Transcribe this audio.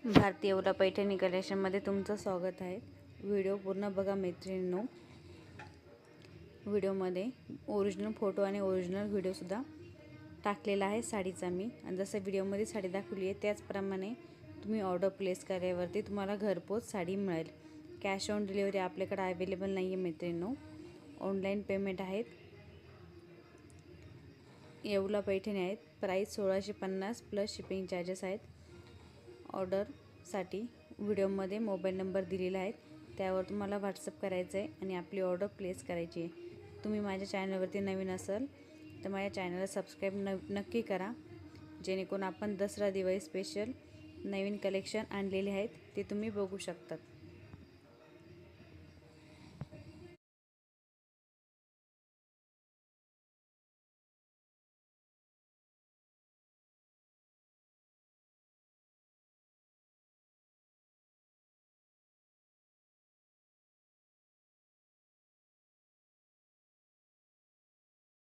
भारतीय येवला पैठणी कलेक्शनमध्ये तुमचं स्वागत आहे। व्हिडिओ पूर्ण बघा मैत्रिणींनो। व्हिडिओमध्ये ओरिजिनल फोटो आणि ओरिजिनल व्हिडिओसुद्धा टाकलेला आहे साडीचा मी। आणि जसं व्हिडिओमध्ये साडी दाखवली आहे त्याचप्रमाणे तुम्ही ऑर्डर प्लेस केल्यावरती तुम्हाला घरपोच साडी मिळेल। कॅश ऑन डिलिव्हरी आपल्याकडे अवेलेबल नाही आहे मैत्रिणींनो, ऑनलाईन पेमेंट आहेत। येवला पैठणी आहेत, प्राइस 1650 प्लस शिपिंग चार्जेस आहेत। ऑर्डरसाठी व्हिडिओमध्ये मोबाईल नंबर दिलेला आहे, त्यावर तुम्हाला व्हॉट्सअप करायचं आहे आणि आपली ऑर्डर प्लेस करायची आहे। तुम्ही माझ्या चॅनलवरती नवीन असाल तर माझ्या चॅनलला सबस्क्राईब नक्की करा, जेणेकरून आपण दसरा दिवाळी स्पेशल नवीन कलेक्शन आणलेले आहेत ते तुम्ही बघू शकतात।